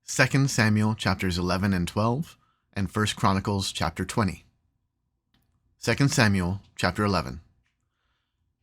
2 Samuel chapters 11 and 12, and 1 Chronicles chapter 20. 2 Samuel chapter 11.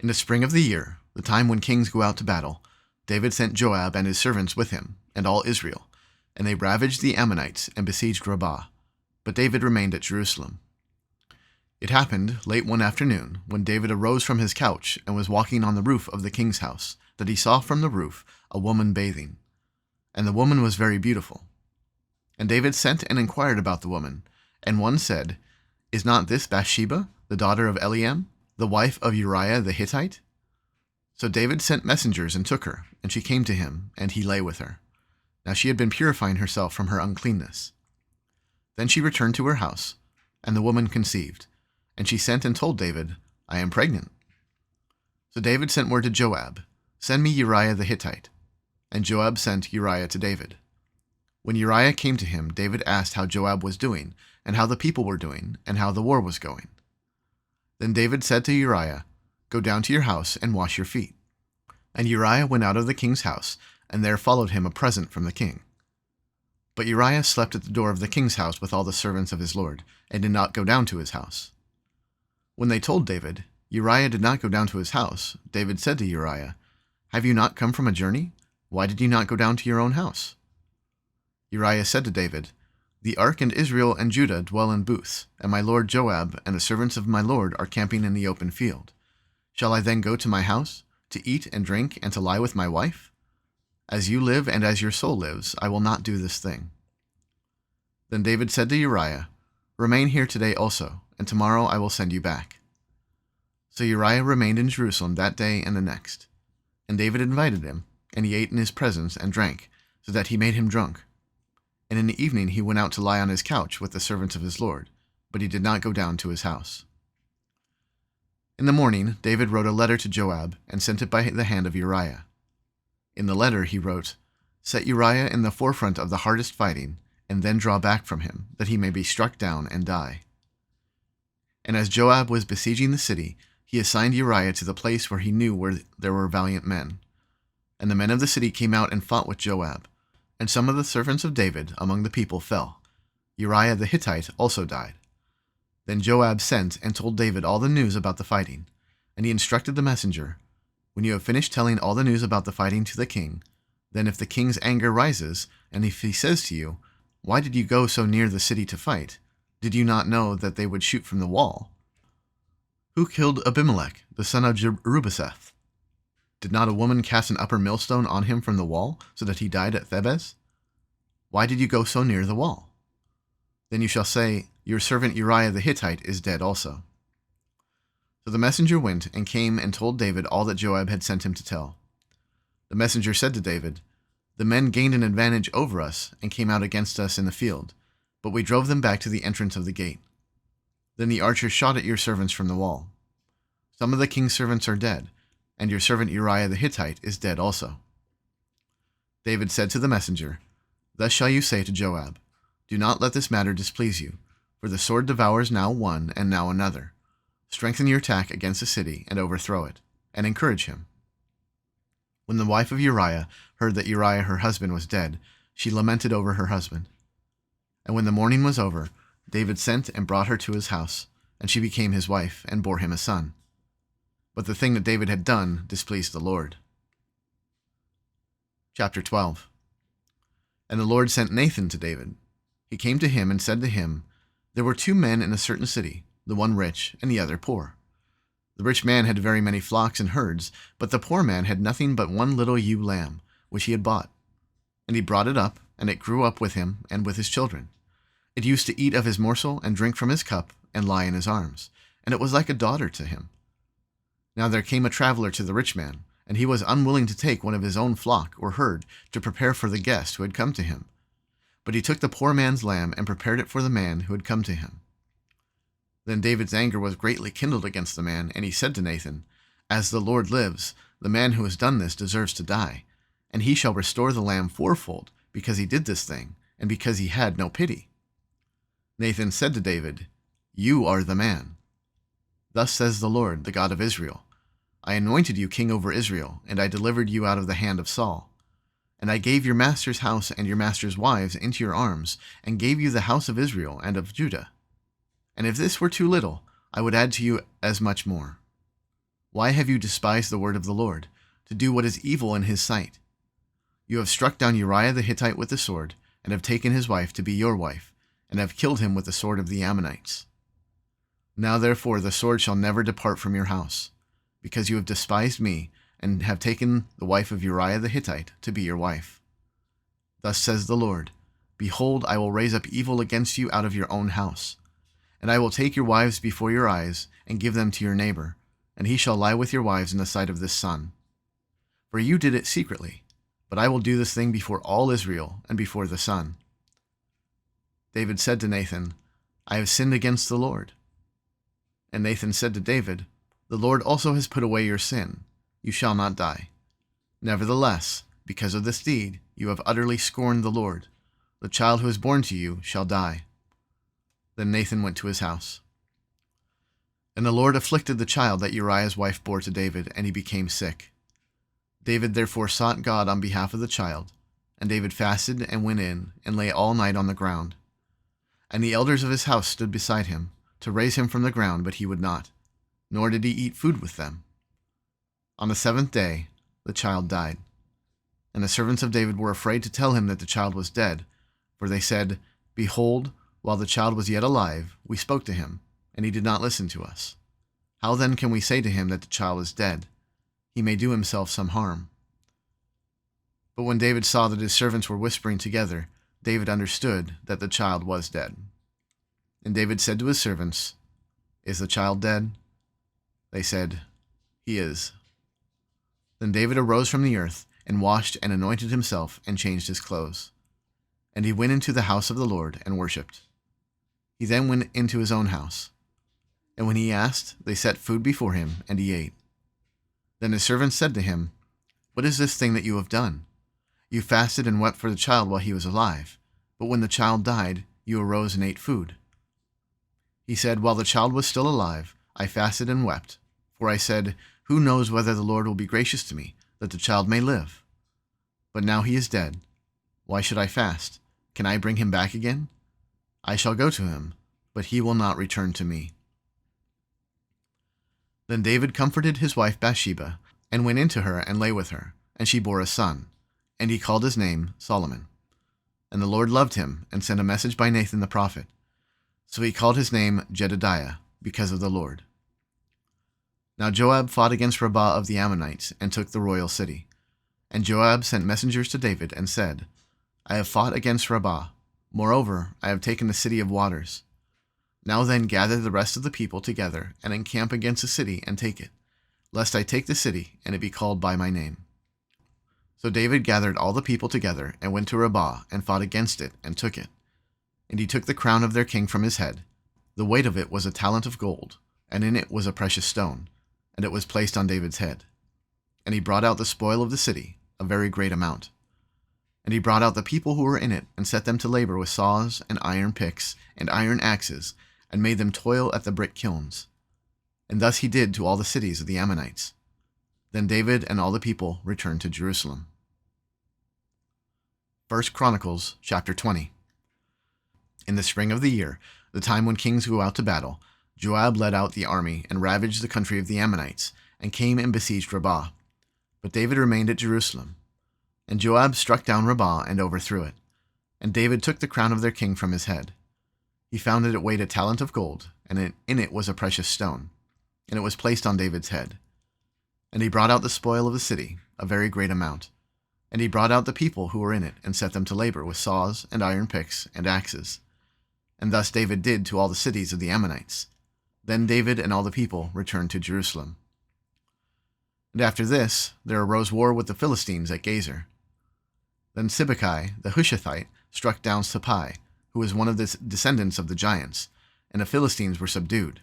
In the spring of the year, the time when kings go out to battle, David sent Joab and his servants with him, and all Israel, and they ravaged the Ammonites and besieged Rabbah, but David remained at Jerusalem. It happened late one afternoon, when David arose from his couch and was walking on the roof of the king's house, that he saw from the roof a woman bathing. And the woman was very beautiful. And David sent and inquired about the woman, and one said, "Is not this Bathsheba, the daughter of Eliam, the wife of Uriah the Hittite?" So David sent messengers and took her, and she came to him, and he lay with her. Now she had been purifying herself from her uncleanness. Then she returned to her house, and the woman conceived, and she sent and told David, "I am pregnant." So David sent word to Joab, "Send me Uriah the Hittite." And Joab sent Uriah to David. When Uriah came to him, David asked how Joab was doing, and how the people were doing, and how the war was going. Then David said to Uriah, "Go down to your house and wash your feet." And Uriah went out of the king's house, and there followed him a present from the king. But Uriah slept at the door of the king's house with all the servants of his lord, and did not go down to his house. When they told David, Uriah did not go down to his house, David said to Uriah, "Have you not come from a journey? Why did you not go down to your own house?" Uriah said to David, "The ark and Israel and Judah dwell in booths, and my lord Joab and the servants of my lord are camping in the open field. Shall I then go to my house, to eat and drink, and to lie with my wife? As you live and as your soul lives, I will not do this thing." Then David said to Uriah, "Remain here today also, and tomorrow I will send you back." So Uriah remained in Jerusalem that day and the next. And David invited him, and he ate in his presence and drank, so that he made him drunk. And in the evening he went out to lie on his couch with the servants of his lord, but he did not go down to his house. In the morning David wrote a letter to Joab, and sent it by the hand of Uriah. In the letter he wrote, "Set Uriah in the forefront of the hardest fighting, and then draw back from him, that he may be struck down and die." And as Joab was besieging the city, he assigned Uriah to the place where he knew where there were valiant men. And the men of the city came out and fought with Joab. And some of the servants of David among the people fell. Uriah the Hittite also died. Then Joab sent and told David all the news about the fighting. And he instructed the messenger, "When you have finished telling all the news about the fighting to the king, then if the king's anger rises, and if he says to you, 'Why did you go so near the city to fight? Did you not know that they would shoot from the wall? Who killed Abimelech, the son of Jerubbaal? Did not a woman cast an upper millstone on him from the wall, so that he died at Thebez? Why did you go so near the wall?' Then you shall say, 'Your servant Uriah the Hittite is dead also.'" So the messenger went and came and told David all that Joab had sent him to tell. The messenger said to David, "The men gained an advantage over us and came out against us in the field, but we drove them back to the entrance of the gate. Then the archers shot at your servants from the wall. Some of the king's servants are dead, and your servant Uriah the Hittite is dead also." David said to the messenger, "Thus shall you say to Joab, 'Do not let this matter displease you, for the sword devours now one and now another. Strengthen your attack against the city and overthrow it, and encourage him.'" When the wife of Uriah heard that Uriah her husband was dead, she lamented over her husband. And when the mourning was over, David sent and brought her to his house, and she became his wife and bore him a son. But the thing that David had done displeased the Lord. Chapter 12. And the Lord sent Nathan to David. He came to him and said to him, "There were two men in a certain city, the one rich and the other poor. The rich man had very many flocks and herds, but the poor man had nothing but one little ewe lamb, which he had bought. And he brought it up, and it grew up with him and with his children. It used to eat of his morsel and drink from his cup and lie in his arms, and it was like a daughter to him. Now there came a traveler to the rich man, and he was unwilling to take one of his own flock or herd to prepare for the guest who had come to him. But he took the poor man's lamb and prepared it for the man who had come to him. Then David's anger was greatly kindled against the man, and he said to Nathan, 'As the Lord lives, the man who has done this deserves to die, and he shall restore the lamb fourfold, because he did this thing, and because he had no pity.' Nathan said to David, 'You are the man. Thus says the Lord, the God of Israel, I anointed you king over Israel, and I delivered you out of the hand of Saul. And I gave your master's house and your master's wives into your arms, and gave you the house of Israel and of Judah. And if this were too little, I would add to you as much more. Why have you despised the word of the Lord, to do what is evil in his sight? You have struck down Uriah the Hittite with the sword, and have taken his wife to be your wife, and have killed him with the sword of the Ammonites. Now therefore the sword shall never depart from your house, because you have despised me, and have taken the wife of Uriah the Hittite to be your wife. Thus says the Lord, Behold, I will raise up evil against you out of your own house, and I will take your wives before your eyes, and give them to your neighbor, and he shall lie with your wives in the sight of this sun. For you did it secretly, but I will do this thing before all Israel and before the sun. David said to Nathan, I have sinned against the Lord. And Nathan said to David, The Lord also has put away your sin. You shall not die. Nevertheless, because of this deed, you have utterly scorned the Lord. The child who is born to you shall die. Then Nathan went to his house. And the Lord afflicted the child that Uriah's wife bore to David, and he became sick. David therefore sought God on behalf of the child, and David fasted and went in, and lay all night on the ground. And the elders of his house stood beside him, to raise him from the ground, but he would not, nor did he eat food with them. On the 7th day, the child died. And the servants of David were afraid to tell him that the child was dead, for they said, Behold, while the child was yet alive, we spoke to him, and he did not listen to us. How then can we say to him that the child is dead? He may do himself some harm. But when David saw that his servants were whispering together, David understood that the child was dead. And David said to his servants, Is the child dead? They said, He is. Then David arose from the earth, and washed and anointed himself, and changed his clothes. And he went into the house of the Lord, and worshipped. He then went into his own house. And when he asked, they set food before him, and he ate. Then his servants said to him, What is this thing that you have done? You fasted and wept for the child while he was alive, but when the child died, you arose and ate food. He said, While the child was still alive, I fasted and wept, for I said, Who knows whether the Lord will be gracious to me, that the child may live? But now he is dead. Why should I fast? Can I bring him back again? I shall go to him, but he will not return to me. Then David comforted his wife Bathsheba, and went into her and lay with her, and she bore a son, and he called his name Solomon. And the Lord loved him, and sent a message by Nathan the prophet. So he called his name Jedidiah, because of the Lord. Now Joab fought against Rabbah of the Ammonites, and took the royal city. And Joab sent messengers to David, and said, I have fought against Rabbah. Moreover, I have taken the city of waters. Now then gather the rest of the people together, and encamp against the city, and take it, lest I take the city, and it be called by my name. So David gathered all the people together, and went to Rabbah, and fought against it, and took it. And he took the crown of their king from his head. The weight of it was a talent of gold, and in it was a precious stone, and it was placed on David's head. And he brought out the spoil of the city, a very great amount. And he brought out the people who were in it, and set them to labor with saws, and iron picks, and iron axes, and made them toil at the brick kilns. And thus he did to all the cities of the Ammonites. Then David and all the people returned to Jerusalem. 1 Chronicles chapter 20. In the spring of the year, the time when kings go out to battle, Joab led out the army and ravaged the country of the Ammonites, and came and besieged Rabbah. But David remained at Jerusalem. And Joab struck down Rabbah and overthrew it. And David took the crown of their king from his head. He found that it weighed a talent of gold, and in it was a precious stone, and it was placed on David's head. And he brought out the spoil of the city, a very great amount. And he brought out the people who were in it, and set them to labor with saws, and iron picks, and axes. And thus David did to all the cities of the Ammonites. Then David and all the people returned to Jerusalem. And after this, there arose war with the Philistines at Gazer. Then Sibbecai the Hushathite struck down Sappai, who was one of the descendants of the giants, and the Philistines were subdued.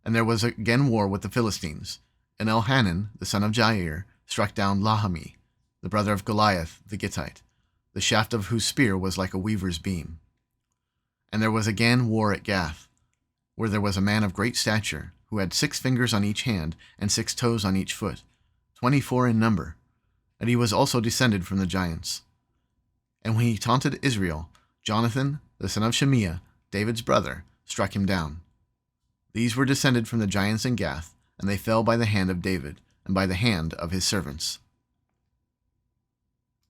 And there was again war with the Philistines, and Elhanan, the son of Jair, struck down Lahami, the brother of Goliath the Gittite, the shaft of whose spear was like a weaver's beam. And there was again war at Gath, where there was a man of great stature, who had 6 fingers on each hand, and 6 toes on each foot, 24 in number. and he was also descended from the giants. And when he taunted Israel, Jonathan, the son of Shimea, David's brother, struck him down. These were descended from the giants in Gath, and they fell by the hand of David, and by the hand of his servants.